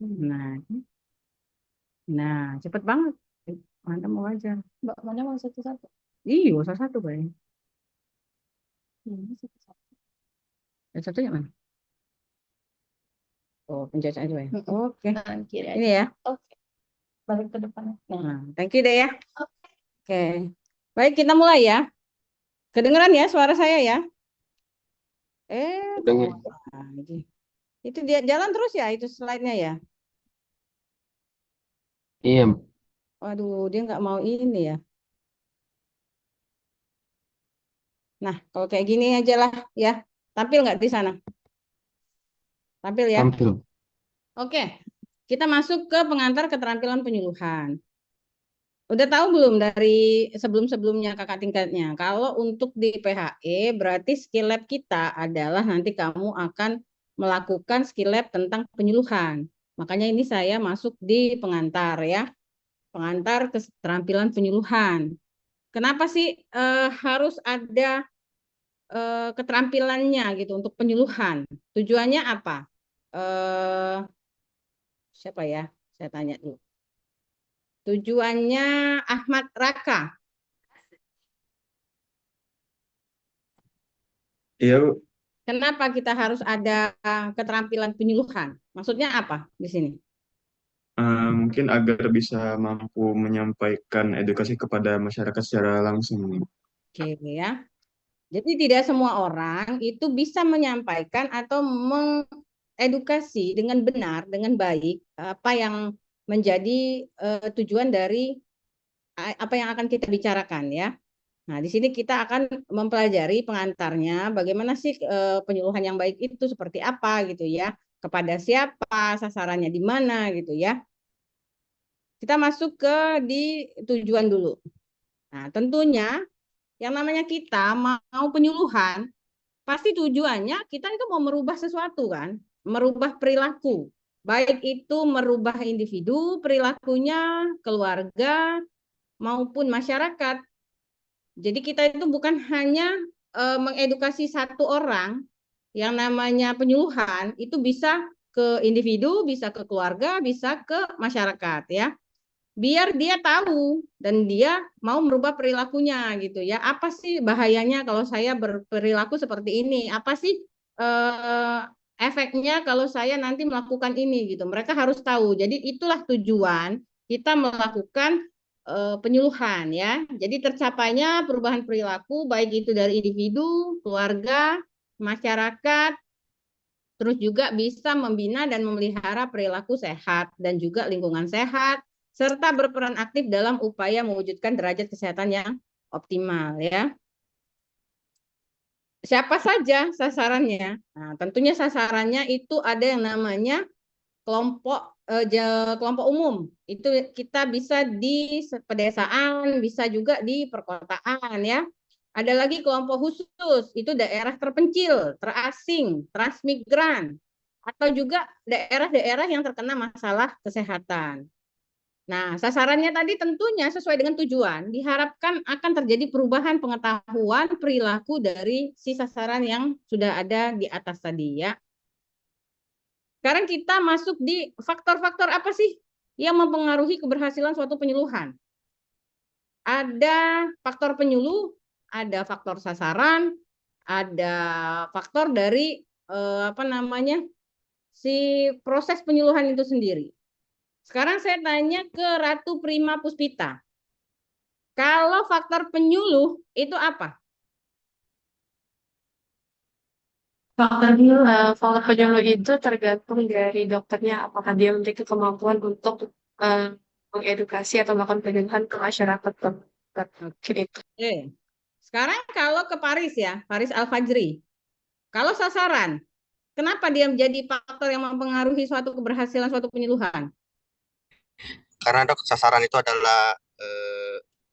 Nah, nah, cepet banget. Mantap mau aja. Mbak, mana mau satu-satu? Iya, salah satu Bay. Ini satu-satu. Yang satunya mana? Oh, pencet aja ya. Mm-mm. Oke. Kanan kiri Ini aja. ya. Oke, balik ke depannya. Nah, Nah, thank you deh ya. oke. Oke. Baik, kita mulai ya. Kedengeran ya suara saya ya? Kok Dengar. mulai lagi. Itu dia jalan terus ya, itu slide-nya ya. Iya, Waduh, dia nggak mau ini ya. Nah, kalau kayak gini aja lah ya. Tampil nggak di sana? Tampil ya. tampil. Oke. Kita masuk ke pengantar keterampilan penyuluhan. Udah tahu belum dari sebelum-sebelumnya kakak tingkatnya? Kalau untuk di PHE berarti skill lab kita adalah nanti kamu akan melakukan skill lab tentang penyuluhan. Makanya ini saya masuk di pengantar ya. Pengantar keterampilan penyuluhan. Kenapa sih harus ada keterampilannya gitu untuk penyuluhan? Tujuannya apa? Eh, siapa ya? Saya tanya dulu. Tujuannya Ahmad Raka. Iya, Bu. Kenapa kita harus ada keterampilan penyuluhan? Maksudnya apa di sini? Mungkin agar bisa mampu menyampaikan edukasi kepada masyarakat secara langsung. Oke ya. Jadi tidak semua orang itu bisa menyampaikan atau mengedukasi dengan benar, dengan baik apa yang menjadi tujuan dari apa yang akan kita bicarakan ya. Nah, di sini kita akan mempelajari pengantarnya, bagaimana sih penyuluhan yang baik itu seperti apa gitu ya, kepada siapa, sasarannya di mana gitu ya. Kita masuk ke di tujuan dulu. Nah, tentunya yang namanya kita mau penyuluhan, pasti tujuannya kita itu mau merubah sesuatu kan, merubah perilaku. Baik itu merubah individu, perilakunya, keluarga, maupun masyarakat. Jadi kita itu bukan hanya mengedukasi satu orang, yang namanya penyuluhan itu bisa ke individu, bisa ke keluarga, bisa ke masyarakat ya. Biar dia tahu dan dia mau merubah perilakunya gitu ya. Apa sih bahayanya kalau saya berperilaku seperti ini? Apa sih eh, efeknya kalau saya nanti melakukan ini gitu. Mereka harus tahu. Jadi itulah tujuan kita melakukan penyuluhan ya. Jadi tercapainya perubahan perilaku baik itu dari individu, keluarga, masyarakat, terus juga bisa membina dan memelihara perilaku sehat dan juga lingkungan sehat, serta berperan aktif dalam upaya mewujudkan derajat kesehatan yang optimal ya. Siapa saja sasarannya? Nah, tentunya sasarannya itu ada yang namanya kelompok kelompok umum. Itu kita bisa di pedesaan, bisa juga di perkotaan ya. Ada lagi kelompok khusus, itu daerah terpencil, terasing, transmigran, atau juga daerah-daerah yang terkena masalah kesehatan. Nah, sasarannya tadi tentunya sesuai dengan tujuan, diharapkan akan terjadi perubahan pengetahuan perilaku dari si sasaran yang sudah ada di atas tadi ya. Sekarang kita masuk di faktor-faktor apa sih yang mempengaruhi keberhasilan suatu penyuluhan. Ada faktor penyuluh, ada faktor sasaran, ada faktor dari apa namanya si proses penyuluhan itu sendiri. Sekarang saya tanya ke Ratu Prima Puspita. Kalau faktor penyuluh itu apa? Faktor penyuluh itu tergantung dari dokternya apakah dia memiliki kemampuan untuk eh, mengedukasi atau melakukan penyuluhan ke masyarakat terdekat. Gitu. Oke. Sekarang kalau ke Paris ya, Paris Al-Fajri. Kalau sasaran, kenapa dia menjadi faktor yang mempengaruhi suatu keberhasilan suatu penyuluhan? Karena dok sasaran itu adalah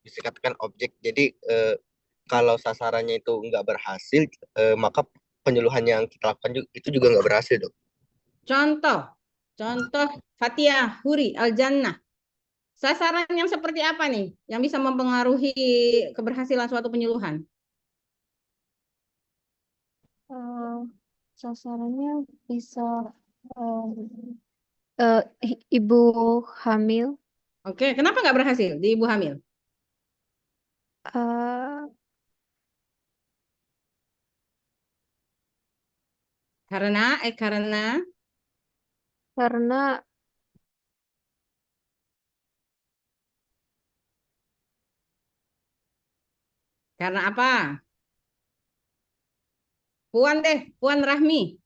bisa dikatakan objek. Jadi kalau sasarannya itu nggak berhasil, maka penyuluhan yang kita lakukan itu juga nggak berhasil dok. Contoh, contoh Fathia Huri Al-Jannah. Sasaran yang seperti apa nih yang bisa mempengaruhi keberhasilan suatu penyuluhan? Eh, Sasarannya bisa eh, Ibu hamil. Oke, kenapa nggak berhasil di ibu hamil? eh, Karena karena apa? Puan deh, Puan Rahmi,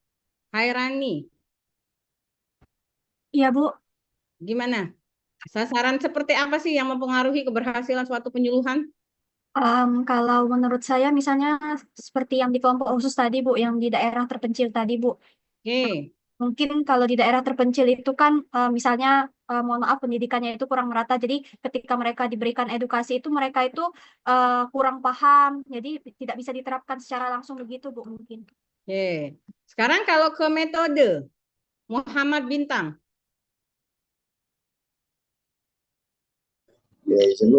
Hairani, Iya, Bu. gimana? Sasaran seperti apa sih yang mempengaruhi keberhasilan suatu penyuluhan? Kalau menurut saya misalnya seperti yang di kelompok khusus tadi, Bu, yang di daerah terpencil tadi, Bu. Oke, Mungkin kalau di daerah terpencil itu kan misalnya mohon maaf pendidikannya itu kurang merata. Jadi ketika mereka diberikan edukasi itu mereka itu kurang paham. Jadi tidak bisa diterapkan secara langsung begitu, Bu, mungkin. oke. Sekarang kalau ke metode Muhammad Bintang, Ya, izin Bu.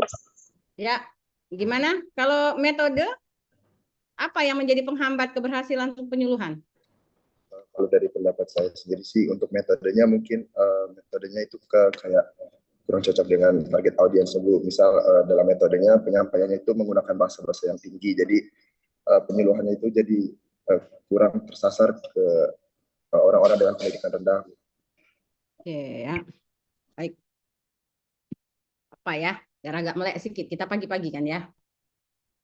ya, gimana? Kalau metode apa yang menjadi penghambat keberhasilan penyuluhan? Kalau dari pendapat saya sendiri sih untuk metodenya mungkin metodenya itu kayak kurang cocok dengan target audiens Bu. Misal dalam metodenya penyampaiannya itu menggunakan bahasa-bahasa yang tinggi, jadi penyuluhannya itu jadi kurang tersasar ke orang-orang dengan pendidikan rendah. Oke, ya. Baik. Apa ya? Biar agak melek sedikit. Kita pagi-pagi kan ya.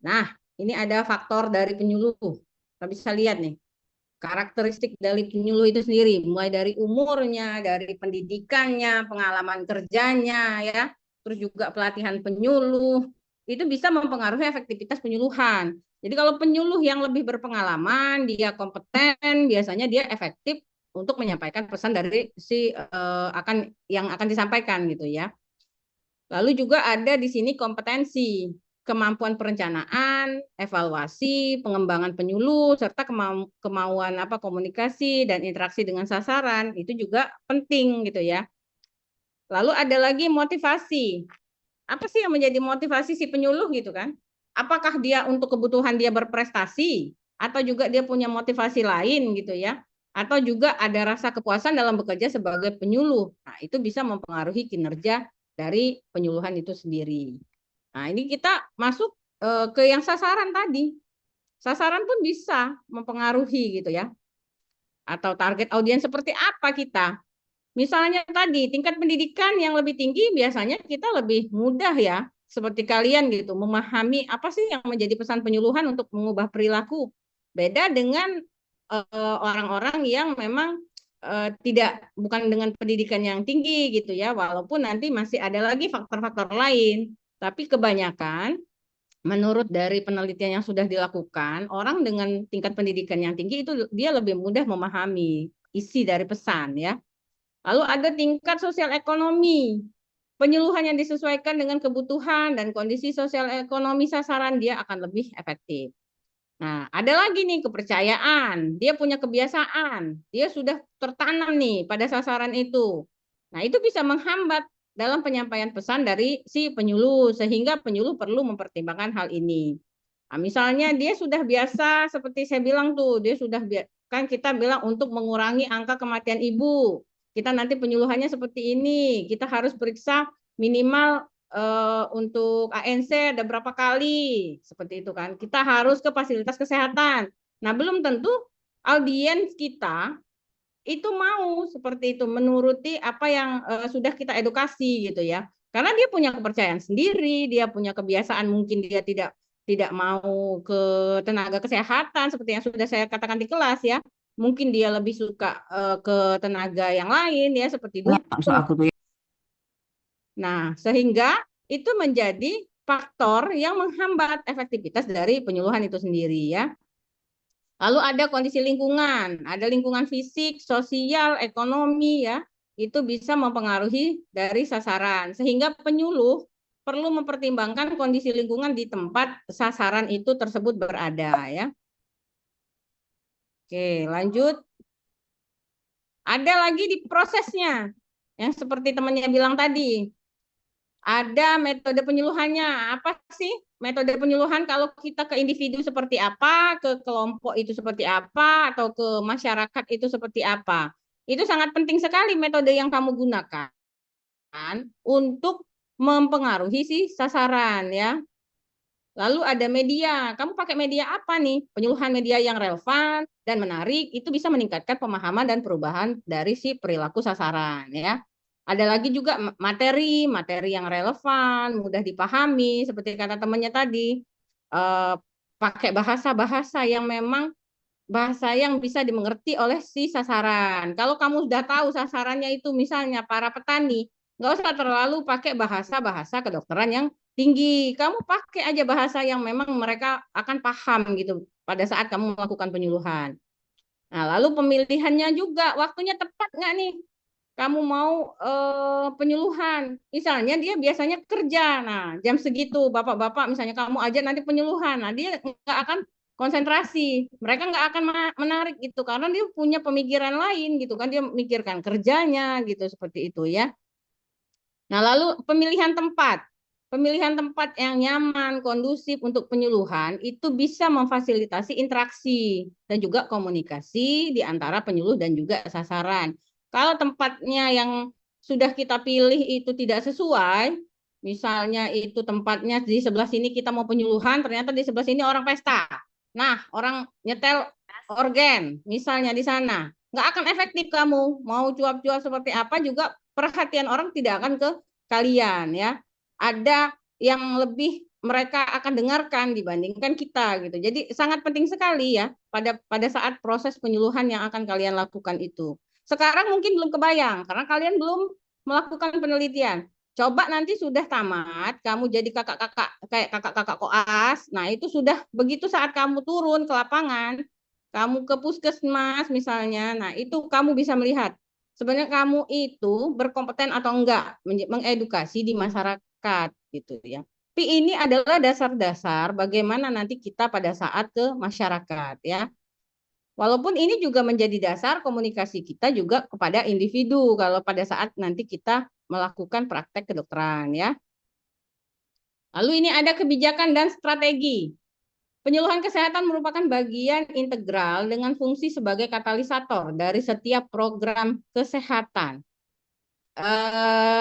Nah, ini ada faktor dari penyuluh. Kita bisa lihat nih. Karakteristik dari penyuluh itu sendiri, mulai dari umurnya, dari pendidikannya, pengalaman kerjanya, ya, terus juga pelatihan penyuluh, itu bisa mempengaruhi efektivitas penyuluhan. Jadi kalau penyuluh yang lebih berpengalaman, dia kompeten, biasanya dia efektif untuk menyampaikan pesan dari yang akan disampaikan gitu ya. Lalu juga ada di sini kompetensi, kemampuan perencanaan, evaluasi, pengembangan penyuluh, serta kemauan komunikasi dan interaksi dengan sasaran, itu juga penting gitu ya. Lalu ada lagi motivasi. Apa sih yang menjadi motivasi si penyuluh gitu kan? Apakah dia untuk kebutuhan dia berprestasi atau juga dia punya motivasi lain gitu ya? Atau juga ada rasa kepuasan dalam bekerja sebagai penyuluh. Nah, itu bisa mempengaruhi kinerja dari penyuluhan itu sendiri. Nah, ini kita masuk ke yang sasaran tadi. Sasaran pun bisa mempengaruhi gitu ya. Atau target audiens seperti apa kita. Misalnya tadi, tingkat pendidikan yang lebih tinggi biasanya kita lebih mudah ya, seperti kalian gitu, memahami apa sih yang menjadi pesan penyuluhan untuk mengubah perilaku. Beda dengan orang-orang yang memang bukan dengan pendidikan yang tinggi gitu ya, walaupun nanti masih ada lagi faktor-faktor lain. Tapi kebanyakan menurut dari penelitian yang sudah dilakukan, orang dengan tingkat pendidikan yang tinggi itu dia lebih mudah memahami isi dari pesan ya. Lalu ada tingkat sosial ekonomi. Penyuluhan yang disesuaikan dengan kebutuhan dan kondisi sosial ekonomi sasaran dia akan lebih efektif. Nah, ada lagi nih kepercayaan. Dia punya kebiasaan. Dia sudah tertanam nih pada sasaran itu. Nah, itu bisa menghambat dalam penyampaian pesan dari si penyuluh sehingga penyuluh perlu mempertimbangkan hal ini. Nah, misalnya dia sudah biasa seperti saya bilang tuh, dia sudah kan kita bilang untuk mengurangi angka kematian ibu. Kita nanti penyuluhannya seperti ini. Kita harus periksa minimal untuk ANC ada berapa kali. Seperti itu kan. Kita harus ke fasilitas kesehatan. Nah, belum tentu audiens kita itu mau seperti itu menuruti apa yang sudah kita edukasi gitu ya. Karena dia punya kepercayaan sendiri, dia punya kebiasaan mungkin dia tidak mau ke tenaga kesehatan seperti yang sudah saya katakan di kelas ya. Mungkin dia lebih suka ke tenaga yang lain ya seperti dukun. Nah, sehingga itu menjadi faktor yang menghambat efektivitas dari penyuluhan itu sendiri ya. Lalu ada kondisi lingkungan, ada lingkungan fisik, sosial, ekonomi ya. Itu bisa mempengaruhi dari sasaran sehingga penyuluh perlu mempertimbangkan kondisi lingkungan di tempat sasaran itu tersebut berada ya. Oke, lanjut. Ada lagi di prosesnya, yang seperti temannya bilang tadi. Ada metode penyuluhannya. Apa sih metode penyuluhan kalau kita ke individu seperti apa, ke kelompok itu seperti apa, atau ke masyarakat itu seperti apa? Itu sangat penting sekali metode yang kamu gunakan untuk mempengaruhi si sasaran ya. Lalu ada media. Kamu pakai media apa nih? Penyuluhan media yang relevan dan menarik itu bisa meningkatkan pemahaman dan perubahan dari si perilaku sasaran ya. Ada lagi juga materi yang relevan, mudah dipahami seperti kata temannya tadi. Pakai bahasa-bahasa yang memang bahasa yang bisa dimengerti oleh si sasaran. Kalau kamu sudah tahu sasarannya itu misalnya para petani, nggak usah terlalu pakai bahasa-bahasa kedokteran yang tinggi. Kamu pakai aja bahasa yang memang mereka akan paham gitu pada saat kamu melakukan penyuluhan. Nah, lalu pemilihannya juga waktunya tepat nggak nih? Kamu mau penyuluhan, misalnya dia biasanya kerja, nah jam segitu bapak-bapak misalnya kamu ajak nanti penyuluhan, nah dia nggak akan konsentrasi, mereka nggak akan menarik gitu karena dia punya pemikiran lain gitu kan, dia memikirkan kerjanya gitu seperti itu ya. Nah lalu pemilihan tempat yang nyaman, kondusif untuk penyuluhan itu bisa memfasilitasi interaksi dan juga komunikasi di antara penyuluh dan juga sasaran. Kalau tempatnya yang sudah kita pilih itu tidak sesuai, misalnya itu tempatnya di sebelah sini kita mau penyuluhan, ternyata di sebelah sini orang pesta. Nah, orang nyetel organ, misalnya di sana, nggak akan efektif kamu. Mau cuap-cuap seperti apa juga perhatian orang tidak akan ke kalian ya. Ada yang lebih mereka akan dengarkan dibandingkan kita gitu. Jadi sangat penting sekali ya pada saat proses penyuluhan yang akan kalian lakukan itu. Sekarang mungkin belum kebayang karena kalian belum melakukan penelitian. Coba nanti sudah tamat, kamu jadi kakak-kakak kayak kakak-kakak koas. Nah, itu sudah begitu saat kamu turun ke lapangan, kamu ke puskesmas misalnya. Nah, itu kamu bisa melihat sebenarnya kamu itu berkompeten atau enggak mengedukasi di masyarakat gitu ya. Tapi ini adalah dasar-dasar bagaimana nanti kita pada saat ke masyarakat ya. Walaupun ini juga menjadi dasar komunikasi kita juga kepada individu kalau pada saat nanti kita melakukan praktek kedokteran ya. Lalu ini ada kebijakan dan strategi. Penyuluhan kesehatan merupakan bagian integral dengan fungsi sebagai katalisator dari setiap program kesehatan.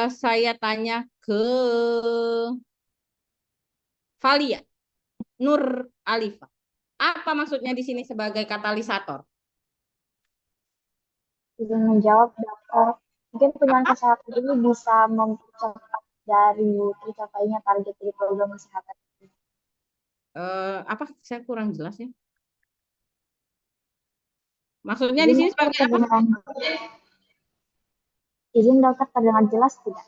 Saya tanya ke Valia, Nur Alifa. Apa maksudnya di sini sebagai katalisator? Izin menjawab, dokter. Mungkin penyuluhan kesehatan ini bisa mempercepat dari tercapainya target dari program kesehatan. Apa? Saya kurang jelas ya. Maksudnya di sini sebagai apa? Izin dokter, terdengar jelas tidak?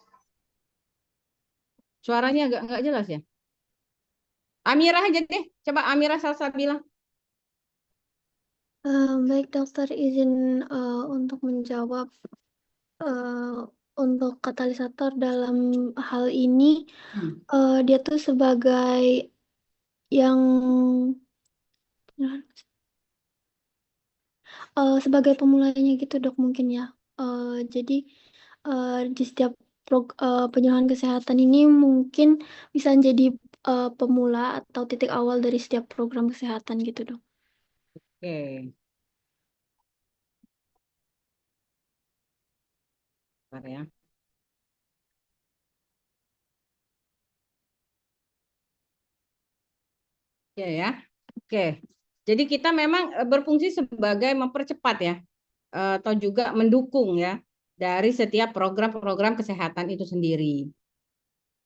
Suaranya agak nggak jelas ya. Amirah aja deh. Coba Amirah Salsa bilang. Baik dokter, izin untuk menjawab untuk katalisator dalam hal ini dia tuh sebagai yang sebagai pemulainya gitu dok mungkin ya. Jadi di setiap penyuluhan kesehatan ini mungkin bisa jadi pemula atau titik awal dari setiap program kesehatan gitu dok. Oke. Bentar ya. Ya ya. Oke. Jadi kita memang berfungsi sebagai mempercepat ya atau juga mendukung ya dari setiap program-program kesehatan itu sendiri.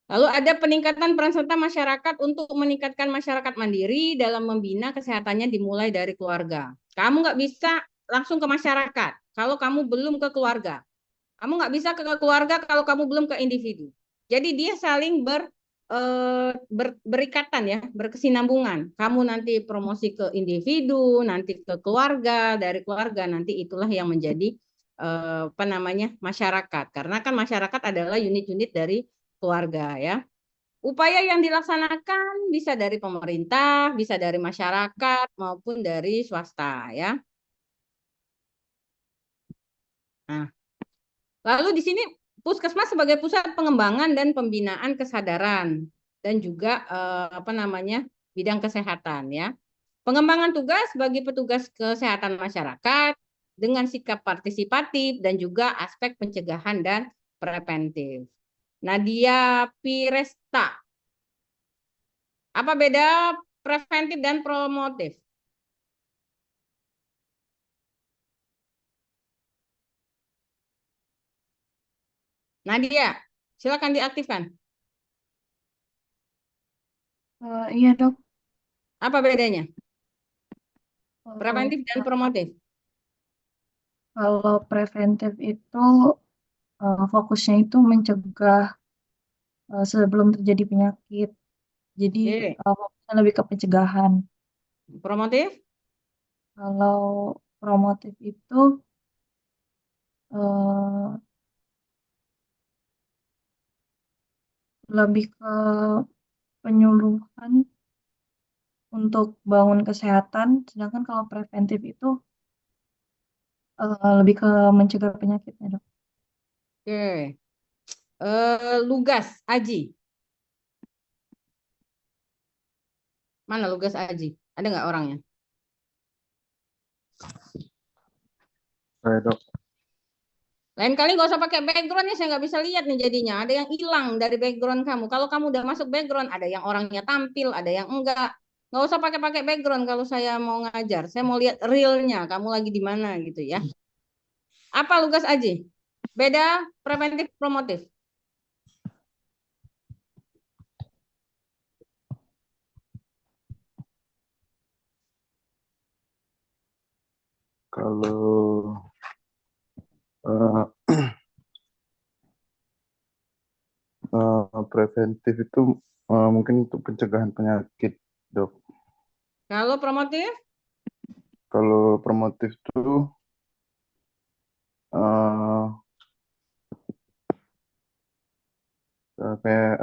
Lalu ada peningkatan peran serta masyarakat untuk meningkatkan masyarakat mandiri dalam membina kesehatannya dimulai dari keluarga. Kamu nggak bisa langsung ke masyarakat kalau kamu belum ke keluarga. Kamu nggak bisa ke keluarga kalau kamu belum ke individu. Jadi dia saling berikatan ya, berkesinambungan. Kamu nanti promosi ke individu, nanti ke keluarga, dari keluarga nanti itulah yang menjadi apa namanya masyarakat. Karena kan masyarakat adalah unit-unit dari keluarga ya. Upaya yang dilaksanakan bisa dari pemerintah, bisa dari masyarakat maupun dari swasta ya. Nah, lalu di sini Puskesmas sebagai pusat pengembangan dan pembinaan kesadaran dan juga apa namanya bidang kesehatan ya. Pengembangan tugas bagi petugas kesehatan masyarakat dengan sikap partisipatif dan juga aspek pencegahan dan preventif. Nadia Piresta. Apa beda preventif dan promotif? Nadia, silakan diaktifkan. Iya dok, Apa bedanya? kalau Preventif dan promotif. kalau preventif itu fokusnya itu mencegah sebelum terjadi penyakit. Jadi Oke. fokusnya lebih ke pencegahan. Promotif? Kalau promotif itu eh, lebih ke penyuluhan untuk bangun kesehatan, sedangkan kalau preventif itu lebih ke mencegah penyakitnya dok. Oke. Lugas Aji. Mana Lugas Aji? Ada nggak orangnya? Saya dok. Lain kali nggak usah pakai backgroundnya, saya nggak bisa lihat nih jadinya. Ada yang hilang dari background kamu. Kalau kamu udah masuk background, ada yang orangnya tampil, ada yang enggak. Nggak usah pakai background kalau saya mau ngajar. Saya mau lihat realnya, kamu lagi di mana gitu ya. Apa Lugas Aji? Beda preventif promotif. Kalau preventif itu mungkin untuk pencegahan penyakit, dok. Kalau promotif? Kalau promotif itu kayak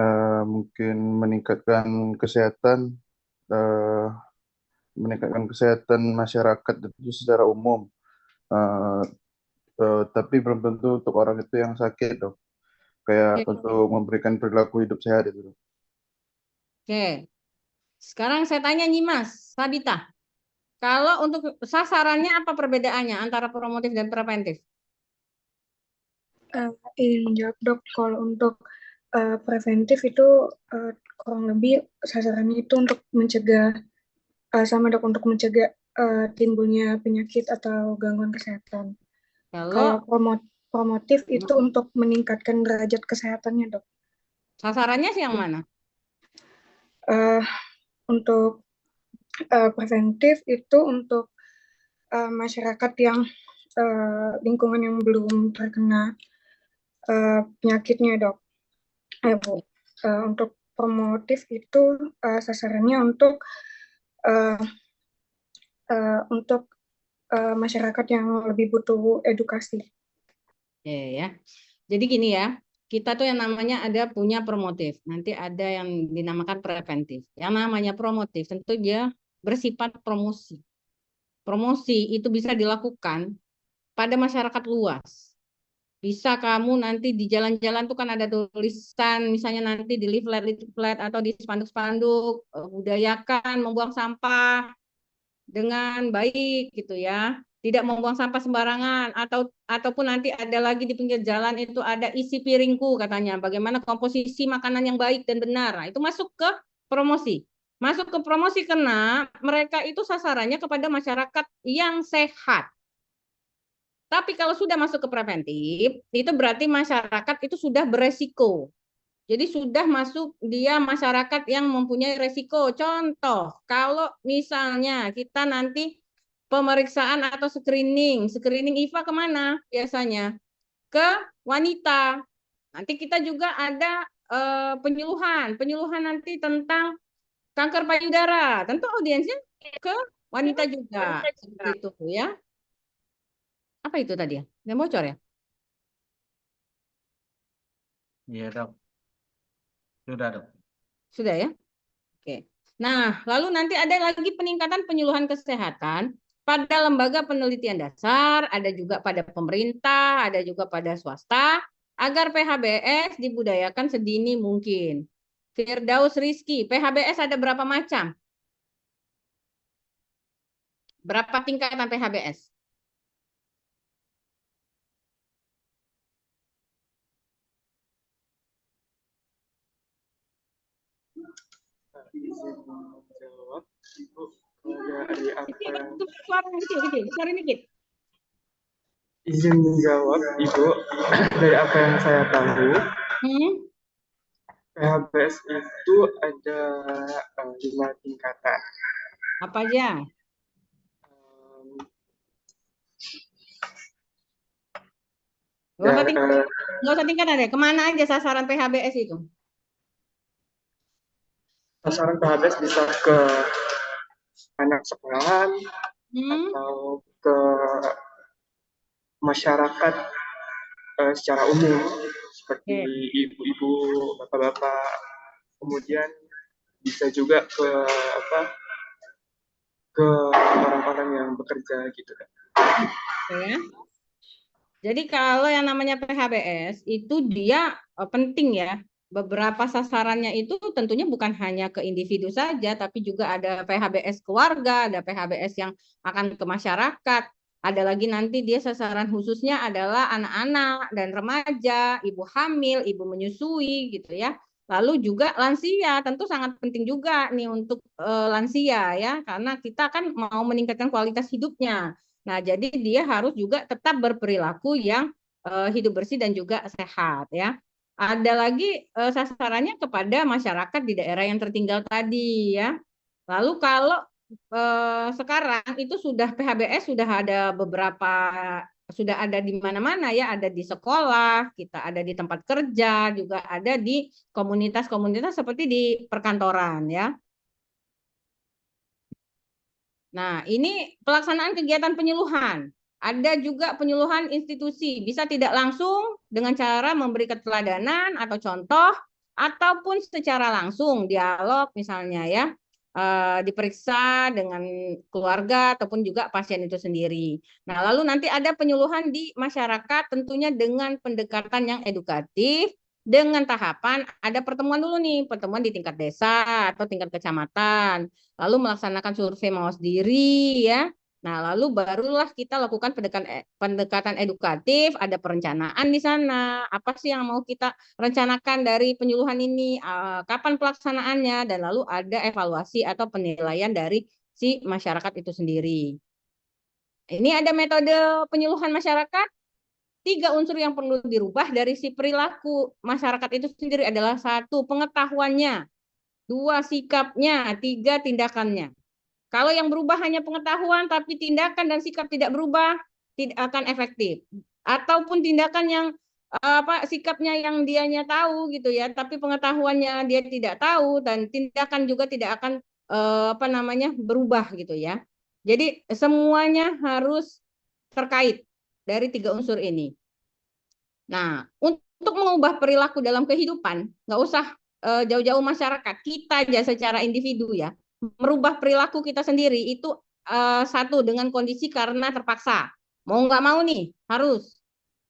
mungkin eh, meningkatkan kesehatan masyarakat itu secara umum. Eh, tapi belum tentu untuk orang itu yang sakit, dok. Kayak Oke. untuk memberikan perilaku hidup sehat itu, dok. Oke. Sekarang saya tanya Nyimas, Sabita. Kalau untuk sasarannya apa perbedaannya antara promotif dan preventif? Ingin menjawab dok, kalau untuk preventif itu kurang lebih sasarannya itu untuk mencegah sama dok, untuk mencegah timbulnya penyakit atau gangguan kesehatan. Kalau promotif itu untuk meningkatkan derajat kesehatannya dok. Sasarannya sih yang mana? Untuk preventif itu untuk masyarakat yang lingkungan yang belum terkena penyakitnya dok. Bu. Untuk promotif itu sasarannya untuk masyarakat yang lebih butuh edukasi. Ya. Jadi gini ya, kita tuh yang namanya ada punya promotif, nanti ada yang dinamakan preventif. Yang namanya promotif tentu dia bersifat promosi. Promosi itu bisa dilakukan pada masyarakat luas. Bisa kamu nanti di jalan-jalan tuh kan ada tulisan, misalnya nanti di leaflet atau di spanduk-spanduk, budayakan membuang sampah dengan baik gitu ya. Tidak membuang sampah sembarangan, ataupun nanti ada lagi di pinggir jalan itu ada isi piringku katanya, bagaimana komposisi makanan yang baik dan benar. Nah, itu masuk ke promosi. Masuk ke promosi karena mereka itu sasarannya kepada masyarakat yang sehat. Tapi kalau sudah masuk ke preventif, itu berarti masyarakat itu sudah beresiko. Jadi sudah masuk dia masyarakat yang mempunyai resiko. Contoh, kalau misalnya kita nanti pemeriksaan atau screening IVA kemana biasanya? Ke wanita. Nanti kita juga ada penyuluhan nanti tentang kanker payudara. Tentu audiensnya ke wanita juga. Seperti itu ya. Apa itu tadi ya? Yang bocor ya? Iya dok. Sudah dok. Sudah ya? Oke. Nah, lalu nanti ada lagi peningkatan penyuluhan kesehatan pada lembaga penelitian dasar, ada juga pada pemerintah, ada juga pada swasta, agar PHBS dibudayakan sedini mungkin. Firdaus Rizky, PHBS ada berapa macam? Berapa tingkatan PHBS? Izin menjawab, Ibu, dari apa yang Suara dikit. izin menjawab, Ibu, dari apa yang saya tahu, PHBS itu ada 5 tingkatan. Apa aja? Nggak usah tingkatan deh. Kemana aja sasaran PHBS itu? Sasaran PHBS bisa ke anak sekolahan atau ke masyarakat secara umum seperti ibu-ibu, bapak-bapak. Kemudian bisa juga ke orang-orang yang bekerja gitu kan. Ya. Jadi kalau yang namanya PHBS itu dia penting ya. Beberapa sasarannya itu tentunya bukan hanya ke individu saja, tapi juga ada PHBS keluarga, ada PHBS yang akan ke masyarakat. Ada lagi nanti dia sasaran khususnya adalah anak-anak dan remaja, ibu hamil, ibu menyusui gitu ya. Lalu juga lansia, tentu sangat penting juga nih untuk lansia ya, karena kita kan mau meningkatkan kualitas hidupnya. Nah, jadi dia harus juga tetap berperilaku yang hidup bersih dan juga sehat ya. Ada lagi sasarannya kepada masyarakat di daerah yang tertinggal tadi ya. Lalu kalau sekarang itu sudah PHBS sudah ada beberapa, sudah ada di mana-mana ya, ada di sekolah, kita ada di tempat kerja, juga ada di komunitas-komunitas seperti di perkantoran ya. Nah, ini pelaksanaan kegiatan penyuluhan. Ada juga penyuluhan institusi, bisa tidak langsung dengan cara memberi keteladanan atau contoh, ataupun secara langsung dialog misalnya ya, diperiksa dengan keluarga ataupun juga pasien itu sendiri. Nah, lalu nanti ada penyuluhan di masyarakat tentunya dengan pendekatan yang edukatif, dengan tahapan ada pertemuan dulu nih, pertemuan di tingkat desa atau tingkat kecamatan, lalu melaksanakan survei mawas diri ya. Nah, lalu barulah kita lakukan pendekatan edukatif, ada perencanaan di sana. Apa sih yang mau kita rencanakan dari penyuluhan ini? Kapan pelaksanaannya? Dan lalu ada evaluasi atau penilaian dari si masyarakat itu sendiri. Ini ada metode penyuluhan masyarakat. 3 unsur yang perlu dirubah dari si perilaku masyarakat itu sendiri adalah 1, pengetahuannya, 2, sikapnya, 3, tindakannya. Kalau yang berubah hanya pengetahuan tapi tindakan dan sikap tidak berubah, tidak akan efektif. Ataupun tindakan yang sikapnya yang dianya tahu gitu ya, tapi pengetahuannya dia tidak tahu dan tindakan juga tidak akan berubah gitu ya. Jadi semuanya harus terkait dari 3 unsur ini. Nah, untuk mengubah perilaku dalam kehidupan, nggak usah jauh-jauh masyarakat, kita aja secara individu ya, merubah perilaku kita sendiri itu 1 dengan kondisi karena terpaksa. Mau nggak mau nih, harus.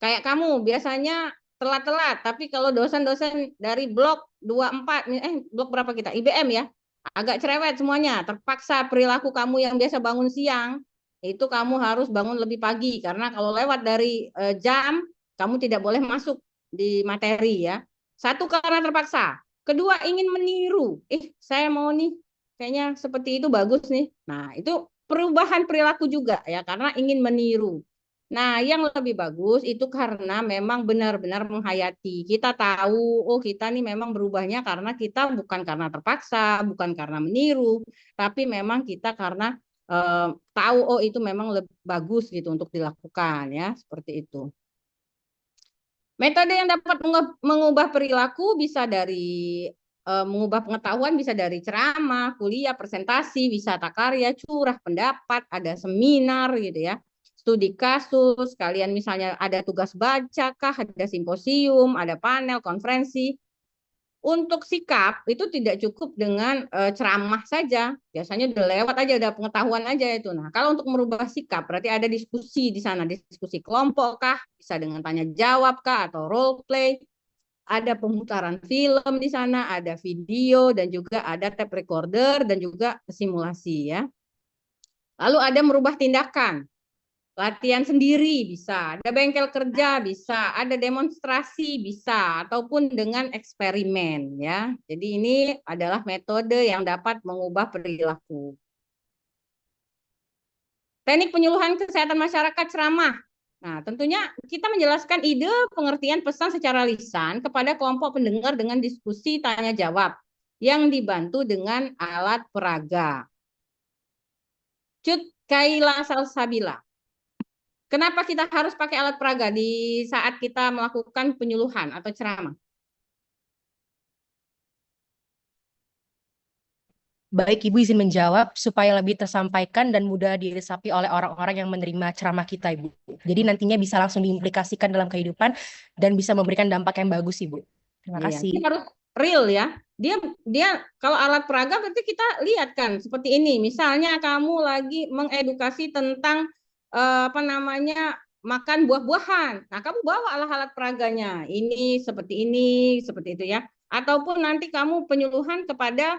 Kayak kamu biasanya telat-telat, tapi kalau dosen-dosen dari blok 24, blok berapa kita? IBM ya, agak cerewet semuanya, terpaksa perilaku kamu yang biasa bangun siang, itu kamu harus bangun lebih pagi, karena kalau lewat dari jam, kamu tidak boleh masuk di materi ya. 1 karena terpaksa. 2 ingin meniru. Saya mau nih, kayaknya seperti itu bagus nih. Nah, itu perubahan perilaku juga ya, karena ingin meniru. Nah, yang lebih bagus itu karena memang benar-benar menghayati. Kita tahu, oh kita nih memang berubahnya karena kita bukan karena terpaksa, bukan karena meniru, tapi memang kita karena tahu, oh itu memang lebih bagus gitu untuk dilakukan ya, seperti itu. Metode yang dapat mengubah perilaku bisa dari mengubah pengetahuan, bisa dari ceramah, kuliah, presentasi, wisata karya, curah pendapat, ada seminar gitu ya, studi kasus, kalian misalnya ada tugas baca kah, ada simposium, ada panel, konferensi. Untuk sikap itu tidak cukup dengan ceramah saja, biasanya udah lewat aja, udah pengetahuan aja itu. Nah, kalau untuk merubah sikap berarti ada diskusi di sana, diskusi kelompok kah, bisa dengan tanya jawab kah, atau role play, ada pemutaran film di sana, ada video dan juga ada tape recorder dan juga simulasi ya. Lalu ada merubah tindakan. latihan sendiri bisa, ada bengkel kerja bisa, ada demonstrasi bisa, ataupun dengan eksperimen ya. Jadi ini adalah metode yang dapat mengubah perilaku. Teknik penyuluhan kesehatan masyarakat ceramah. Nah, tentunya kita menjelaskan ide pengertian pesan secara lisan kepada kelompok pendengar dengan diskusi tanya jawab yang dibantu dengan alat peraga. Cut Kaila Salsabila. Kenapa kita harus pakai alat peraga di saat kita melakukan penyuluhan atau ceramah? Baik, Ibu izin menjawab supaya lebih tersampaikan dan mudah diresapi oleh orang-orang yang menerima ceramah kita, Ibu. Jadi nantinya bisa langsung diimplikasikan dalam kehidupan dan bisa memberikan dampak yang bagus, Ibu. Terima kasih. Ini harus real ya. Dia kalau alat peraga berarti kita lihat kan seperti ini. Misalnya kamu lagi mengedukasi tentang makan buah-buahan. Nah, kamu bawa alat-alat peraganya. Ini, seperti itu ya. Ataupun nanti kamu penyuluhan kepada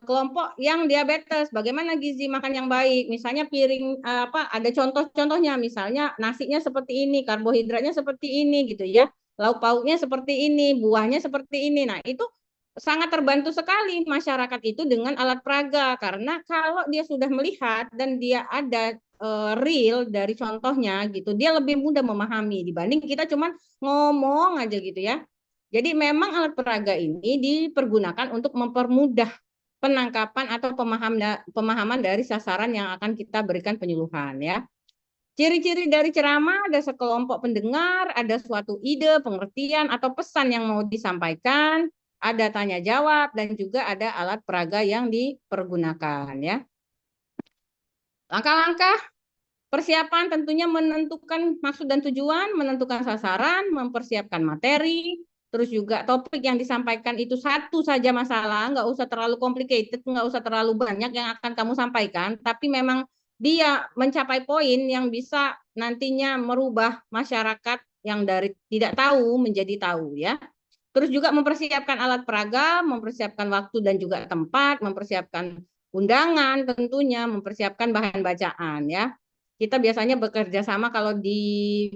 kelompok yang diabetes, bagaimana gizi makan yang baik, misalnya piring ada contoh-contohnya, misalnya nasinya seperti ini, karbohidratnya seperti ini gitu ya, lauk pauknya seperti ini, buahnya seperti ini. Nah, itu sangat terbantu sekali masyarakat itu dengan alat peraga, karena kalau dia sudah melihat dan dia ada real dari contohnya gitu, dia lebih mudah memahami dibanding kita cuman ngomong aja gitu ya. Jadi memang alat peraga ini dipergunakan untuk mempermudah penangkapan atau pemahaman dari sasaran yang akan kita berikan penyuluhan ya. Ciri-ciri dari ceramah ada sekelompok pendengar, ada suatu ide, pengertian atau pesan yang mau disampaikan, ada tanya jawab dan juga ada alat peraga yang dipergunakan ya. Langkah-langkah persiapan tentunya menentukan maksud dan tujuan, menentukan sasaran, mempersiapkan materi, terus juga topik yang disampaikan itu satu saja masalah, nggak usah terlalu complicated, nggak usah terlalu banyak yang akan kamu sampaikan, tapi memang dia mencapai poin yang bisa nantinya merubah masyarakat yang dari tidak tahu menjadi tahu ya. Terus juga mempersiapkan alat peraga, mempersiapkan waktu dan juga tempat, mempersiapkan undangan tentunya, mempersiapkan bahan bacaan ya. Kita biasanya bekerja sama kalau di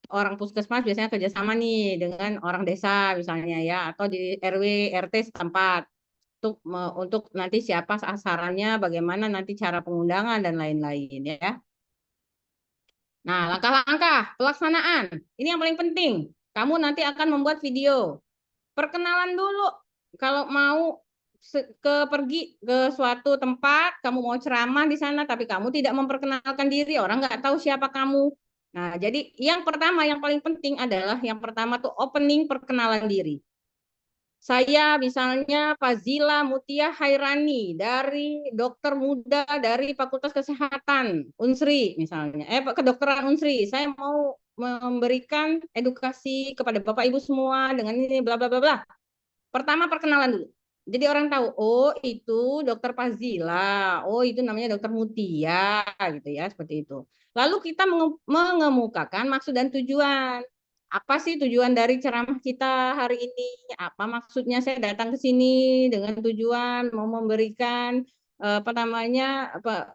orang puskesmas biasanya kerjasama nih dengan orang desa misalnya ya, atau di RW RT setempat untuk nanti siapa sasarannya, bagaimana nanti cara pengundangan dan lain-lain ya. Nah, langkah-langkah pelaksanaan ini yang paling penting. Kamu nanti akan membuat video perkenalan dulu. Kalau mau pergi ke suatu tempat, kamu mau ceramah di sana, tapi kamu tidak memperkenalkan diri, orang nggak tahu siapa kamu. Nah, jadi yang pertama, yang paling penting adalah yang pertama tuh opening perkenalan diri. Saya misalnya Fazila Mutia Hairani dari dokter muda dari Fakultas Kesehatan Unsri misalnya, kedokteran Unsri. Saya mau memberikan edukasi kepada Bapak Ibu semua dengan ini bla bla bla bla. Pertama perkenalan dulu. Jadi orang tahu, oh itu dokter Fazila, oh itu namanya dokter Mutia gitu ya, seperti itu. Lalu kita mengemukakan maksud dan tujuan. Apa sih tujuan dari ceramah kita hari ini? Apa maksudnya saya datang ke sini dengan tujuan mau memberikan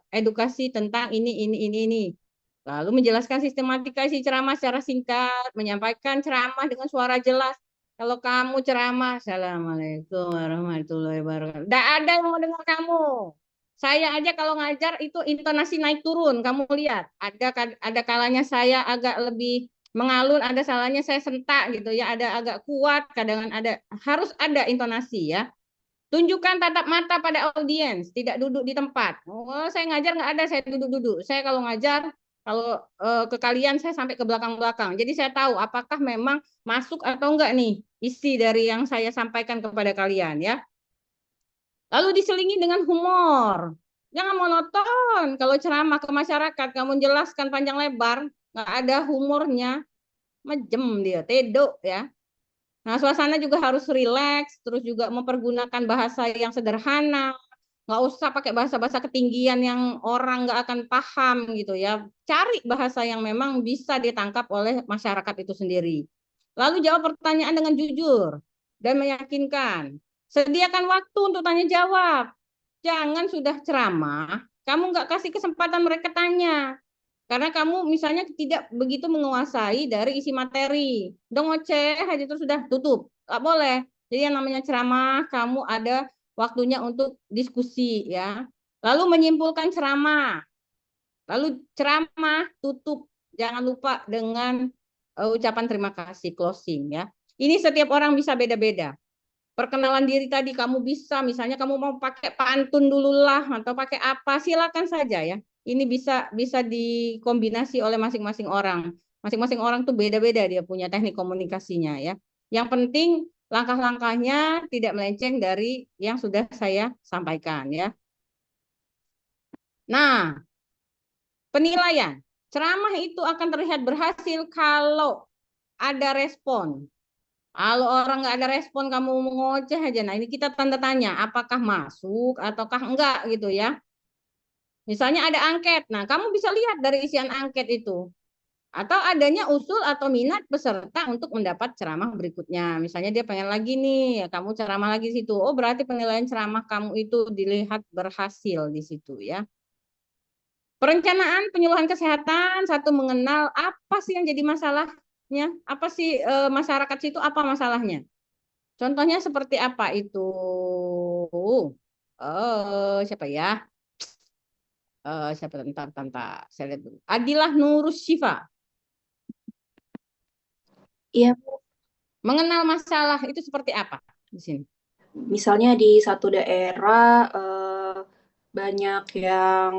edukasi tentang ini. Lalu menjelaskan sistematika isi ceramah secara singkat, menyampaikan ceramah dengan suara jelas. Kalau kamu ceramah, Assalamualaikum warahmatullahi wabarakatuh. Tidak ada yang mau dengar kamu. Saya aja kalau ngajar itu intonasi naik turun. Kamu lihat, ada kalanya saya agak lebih mengalun, ada salahnya saya sentak gitu ya, ada agak kuat, kadang harus ada intonasi ya. Tunjukkan tatap mata pada audiens, tidak duduk di tempat. Oh, saya ngajar nggak ada, saya duduk-duduk. Saya kalau ngajar, kalau ke kalian saya sampai ke belakang-belakang. Jadi saya tahu apakah memang masuk atau enggak nih isi dari yang saya sampaikan kepada kalian ya. Lalu diselingi dengan humor. Jangan monoton. Kalau ceramah ke masyarakat, kamu jelaskan panjang lebar, nggak ada humornya, mejem dia, tedok ya. Nah, suasana juga harus rileks, terus juga mempergunakan bahasa yang sederhana, nggak usah pakai bahasa-bahasa ketinggian yang orang nggak akan paham gitu ya. Cari bahasa yang memang bisa ditangkap oleh masyarakat itu sendiri. Lalu jawab pertanyaan dengan jujur dan meyakinkan. Sediakan waktu untuk tanya jawab. Jangan sudah ceramah, kamu nggak kasih kesempatan mereka tanya. Karena kamu misalnya tidak begitu menguasai dari isi materi. Udah ngoceh aja terus sudah tutup. Nggak boleh. Jadi yang namanya ceramah, kamu ada waktunya untuk diskusi ya. Lalu menyimpulkan ceramah. Lalu ceramah tutup. Jangan lupa dengan ucapan terima kasih, closing ya. Ini setiap orang bisa beda-beda. Perkenalan diri tadi kamu bisa, misalnya kamu mau pakai pantun dulu lah atau pakai apa, silakan saja ya. Ini bisa dikombinasi oleh masing-masing orang. Masing-masing orang tuh beda-beda dia punya teknik komunikasinya ya. Yang penting langkah-langkahnya tidak melenceng dari yang sudah saya sampaikan ya. Nah, penilaian. Ceramah itu akan terlihat berhasil kalau ada respon. Kalau orang nggak ada respon, kamu ngoceh aja. Nah, ini kita tanda tanya, apakah masuk ataukah enggak gitu ya. Misalnya ada angket. Nah, kamu bisa lihat dari isian angket itu. Atau adanya usul atau minat peserta untuk mendapat ceramah berikutnya. Misalnya dia pengen lagi nih, ya kamu ceramah lagi di situ. Oh, berarti penilaian ceramah kamu itu dilihat berhasil di situ ya. Perencanaan penyuluhan kesehatan, satu mengenal apa sih yang jadi masalahnya, apa sih masyarakat situ apa masalahnya. Contohnya seperti apa itu? Siapa ya? Siapa tentang saya lihat dulu. Adilah Nurus Syifa. Iya, Mengenal masalah itu seperti apa di sini? misalnya di satu daerah banyak yang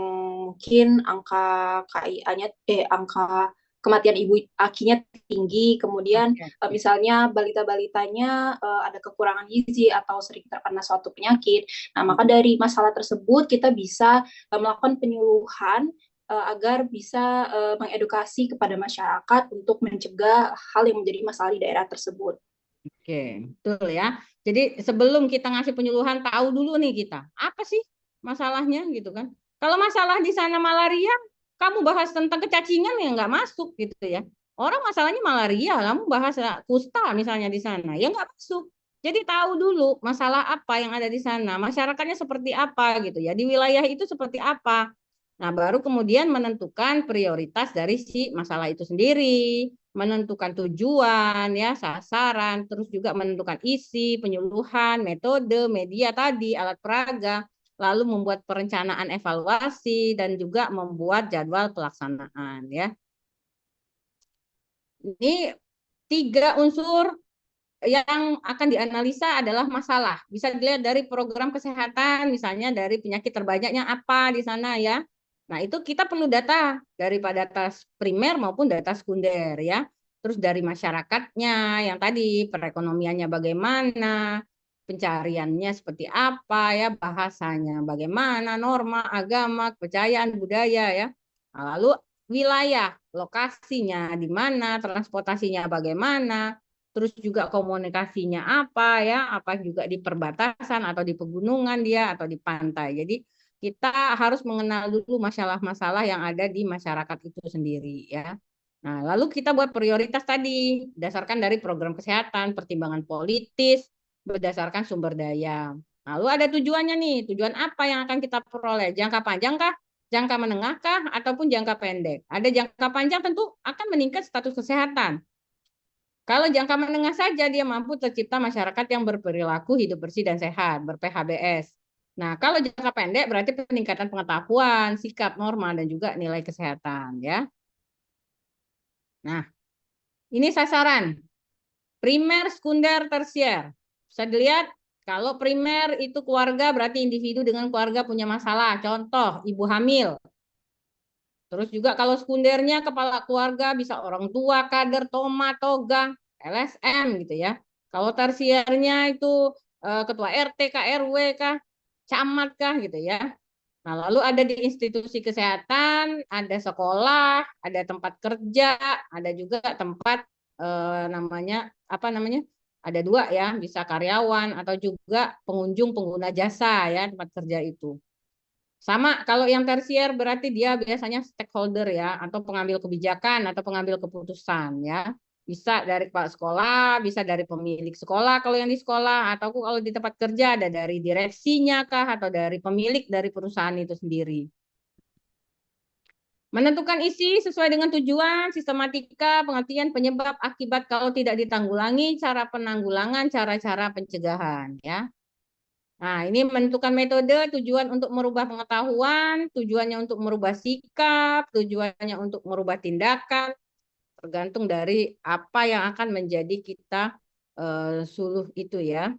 mungkin angka KIA-nya angka kematian ibu akinya tinggi, kemudian misalnya balita-balitanya ada kekurangan gizi atau sering terkena suatu penyakit. Nah, maka dari masalah tersebut kita bisa melakukan penyuluhan agar bisa mengedukasi kepada masyarakat untuk mencegah hal yang menjadi masalah di daerah tersebut. Oke, betul ya. Jadi sebelum kita ngasih penyuluhan, tahu dulu nih kita, apa sih masalahnya gitu kan. Kalau masalah di sana malaria, kamu bahas tentang kecacingan ya nggak masuk gitu ya. Orang masalahnya malaria, kamu bahas kusta misalnya di sana, ya nggak masuk. Jadi tahu dulu masalah apa yang ada di sana, masyarakatnya seperti apa gitu ya, di wilayah itu seperti apa. Nah, baru kemudian menentukan prioritas dari si masalah itu sendiri, menentukan tujuan, ya, sasaran, terus juga menentukan isi, penyuluhan, metode, media tadi, alat peraga, lalu membuat perencanaan evaluasi dan juga membuat jadwal pelaksanaan, ya. Ini 3 unsur yang akan dianalisa adalah masalah. Bisa dilihat dari program kesehatan, misalnya dari penyakit terbanyaknya apa di sana ya. Nah, itu kita perlu data daripada data primer maupun data sekunder ya. Terus dari masyarakatnya yang tadi perekonomiannya bagaimana, pencariannya seperti apa ya, bahasanya bagaimana, norma, agama, kepercayaan, budaya ya. Nah, lalu wilayah, lokasinya di mana, transportasinya bagaimana, terus juga komunikasinya apa ya, apa juga di perbatasan atau di pegunungan dia atau di pantai. Jadi kita harus mengenal dulu masalah-masalah yang ada di masyarakat itu sendiri ya. Nah, lalu kita buat prioritas tadi berdasarkan dari program kesehatan, pertimbangan politis, berdasarkan sumber daya. Lalu ada tujuannya nih, tujuan apa yang akan kita peroleh? Jangka panjang kah? Jangka menengah kah? Ataupun jangka pendek? Ada jangka panjang tentu akan meningkat status kesehatan. Kalau jangka menengah saja dia mampu tercipta masyarakat yang berperilaku hidup bersih dan sehat, ber-PHBS. Nah, kalau jangka pendek berarti peningkatan pengetahuan, sikap, norma, dan juga nilai kesehatan ya. Nah, ini sasaran. Primer, sekunder, tersier. Bisa dilihat kalau primer itu keluarga berarti individu dengan keluarga punya masalah. Contoh, ibu hamil. Terus juga kalau sekundernya kepala keluarga bisa orang tua, kader, toma, toga, LSM gitu ya. Kalau tersiernya itu ketua RT, KRW kah, camat kah gitu ya. Nah, lalu ada di institusi kesehatan, ada sekolah, ada tempat kerja, ada juga tempat namanya apa namanya? Ada 2 ya, bisa karyawan atau juga pengunjung pengguna jasa ya tempat kerja itu. Sama kalau yang tersier berarti dia biasanya stakeholder ya atau pengambil kebijakan atau pengambil keputusan ya. Bisa dari kepala sekolah, bisa dari pemilik sekolah kalau yang di sekolah atau kalau di tempat kerja ada dari direksinya kah atau dari pemilik dari perusahaan itu sendiri. Menentukan isi sesuai dengan tujuan, sistematika, pengertian, penyebab, akibat kalau tidak ditanggulangi, cara penanggulangan, cara-cara pencegahan, ya. Nah, ini menentukan metode, tujuan untuk merubah pengetahuan, tujuannya untuk merubah sikap, tujuannya untuk merubah tindakan, tergantung dari apa yang akan menjadi kita suluh itu ya.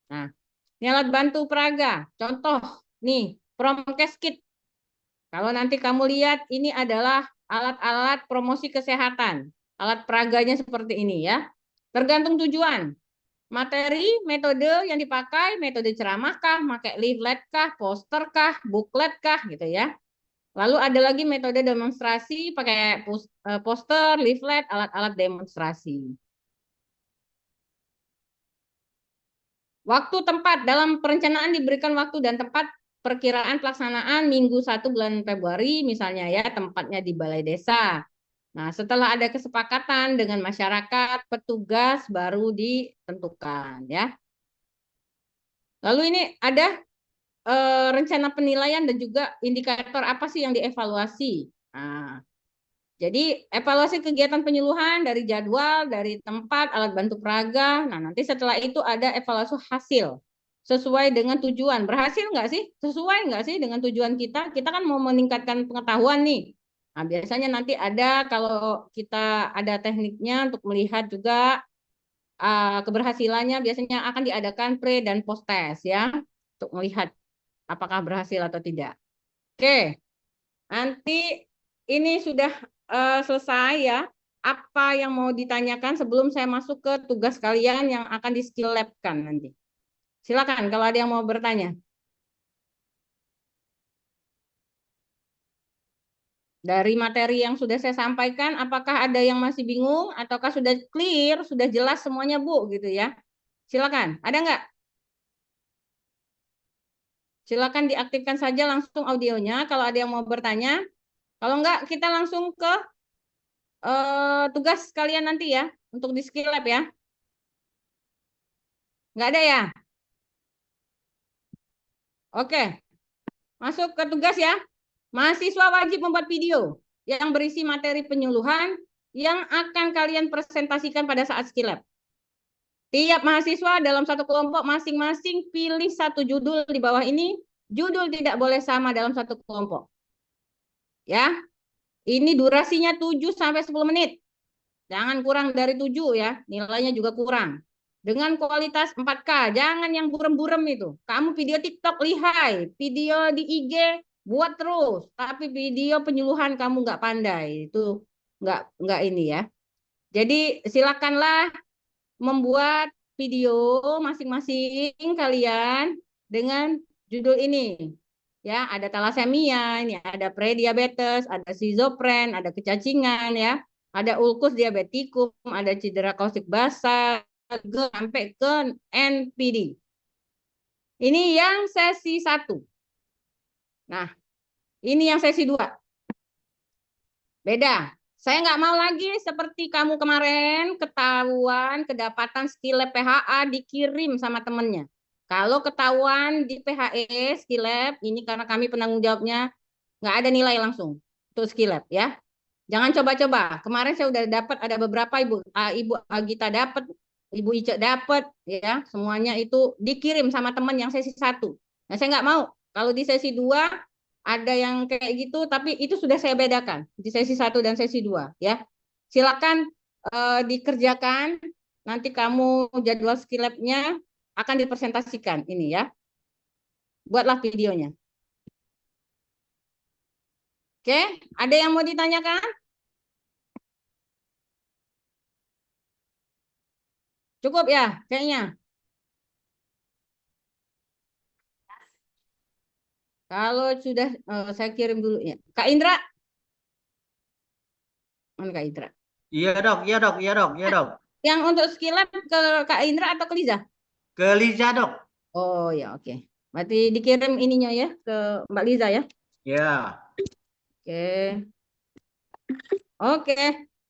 Nah, ini alat bantu peraga. Contoh, nih, Promkes Kit. Kalau nanti kamu lihat, ini adalah alat-alat promosi kesehatan. Alat peraganya seperti ini ya. Tergantung tujuan. Materi, metode yang dipakai, metode ceramah kah, pakai leaflet kah, poster kah, booklet kah, gitu ya. Lalu ada lagi metode demonstrasi, pakai poster, leaflet, alat-alat demonstrasi. Waktu tempat, dalam perencanaan diberikan waktu dan tempat perkiraan pelaksanaan Minggu 1 bulan Februari, misalnya ya, tempatnya di Balai Desa. Nah, setelah ada kesepakatan dengan masyarakat, petugas baru ditentukan ya. Lalu ini ada rencana penilaian dan juga indikator apa sih yang dievaluasi. Nah, jadi evaluasi kegiatan penyuluhan dari jadwal, dari tempat, alat bantu peraga. Nah, nanti setelah itu ada evaluasi hasil sesuai dengan tujuan. Berhasil nggak sih? Sesuai nggak sih dengan tujuan kita? Kita kan mau meningkatkan pengetahuan nih. Nah, biasanya nanti ada kalau kita ada tekniknya untuk melihat juga keberhasilannya biasanya akan diadakan pre dan post test ya untuk melihat apakah berhasil atau tidak. Oke, nanti ini sudah selesai ya. Apa yang mau ditanyakan sebelum saya masuk ke tugas kalian yang akan di skill lab-kan nanti. Silakan kalau ada yang mau bertanya. Dari materi yang sudah saya sampaikan, apakah ada yang masih bingung ataukah sudah clear, sudah jelas semuanya Bu gitu ya. Silakan, ada nggak? Silakan diaktifkan saja langsung audionya kalau ada yang mau bertanya. Kalau enggak, kita langsung ke tugas kalian nanti ya, untuk di skill lab ya. Enggak ada ya? Oke, masuk ke tugas ya. Mahasiswa wajib membuat video yang berisi materi penyuluhan yang akan kalian presentasikan pada saat skill lab. Tiap mahasiswa dalam satu kelompok masing-masing pilih satu judul di bawah ini. Judul tidak boleh sama dalam satu kelompok. Ya, ini durasinya 7 sampai 10 menit. Jangan kurang dari 7 ya, nilainya juga kurang. Dengan kualitas 4K, jangan yang burem-burem itu. Kamu video TikTok lihai, video di IG buat terus, tapi video penyuluhan kamu nggak pandai, itu nggak ini ya. Jadi silakanlah membuat video masing-masing kalian dengan judul ini. Ya, ada thalassemia, ini ada prediabetes, ada schizofren, ada kecacingan ya. Ada ulkus diabetikum, ada cedera kaustik basal, sampai ke NPD. Ini yang sesi 1. Nah, ini yang sesi 2. Beda. Saya nggak mau lagi seperti kamu kemarin, ketahuan, kedapatan skill lab PHA dikirim sama temennya. Kalau ketahuan di PHE skill lab, ini karena kami penanggung jawabnya, nggak ada nilai langsung untuk skill lab ya. Jangan coba-coba. Kemarin saya udah dapat ada beberapa Ibu Agita dapat, Ibu Ica dapat ya, semuanya itu dikirim sama teman yang sesi 1. Nah, saya nggak mau kalau di sesi 2 ada yang kayak gitu, tapi itu sudah saya bedakan di sesi 1 dan sesi 2 ya. Silakan dikerjakan, nanti kamu jadwal skill lab-nya akan dipresentasikan ini ya. Buatlah videonya. Oke, ada yang mau ditanyakan? Cukup ya, kayaknya. Kalau sudah, saya kirim dulu ya. Kak Indra? Mana Kak Indra? Iya dok, iya dok, iya dok, iya dok. Yang untuk skill lab ke Kak Indra atau ke Liza? Ke Liza dok. Oh ya, oke. Berarti dikirim ininya ya ke Mbak Liza ya? Ya. Oke. Oke.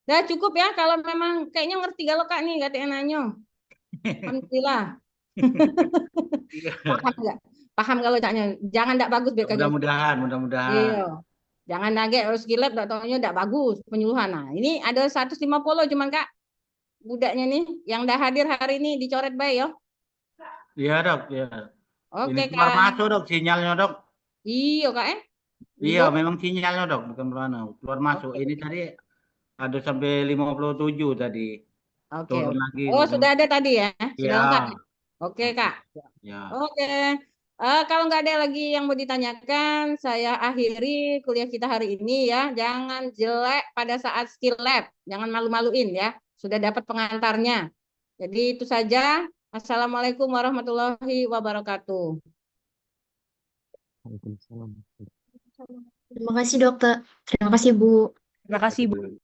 Udah cukup ya, kalau memang kayaknya ngerti kalau Kak nih, gak nanya. Alhamdulillah. Paham nggak? Paham kalau tanya. Jangan tidak bagus biar Mudah-mudahan, mudah-mudahan. Iya. Jangan nage harus skillab, tak taunya tidak bagus penyuluhan. Nah, ini ada 150 cuman Kak. Budaknya nih yang dah hadir hari ini dicoret baik ya. Iya dok, ya. Oke Ini keluar Kak. masuk dok sinyalnya dok. Iya Kak Iya, Duduk. memang sinyalnya dok, bukan keluar masuk. Oke. Ini tadi ada sampai 57 tadi. Oke. Turun lagi. Oh, sudah ada tadi ya? Sudah Ya, lengkap. Oke Kak. ya. Oke. Kalau nggak ada lagi yang mau ditanyakan, saya akhiri kuliah kita hari ini ya. Jangan jelek pada saat skill lab. Jangan malu-maluin ya. Sudah dapat pengantarnya. Jadi itu saja. Assalamualaikum warahmatullahi wabarakatuh. Terima kasih dokter. Terima kasih Bu. Terima kasih Bu.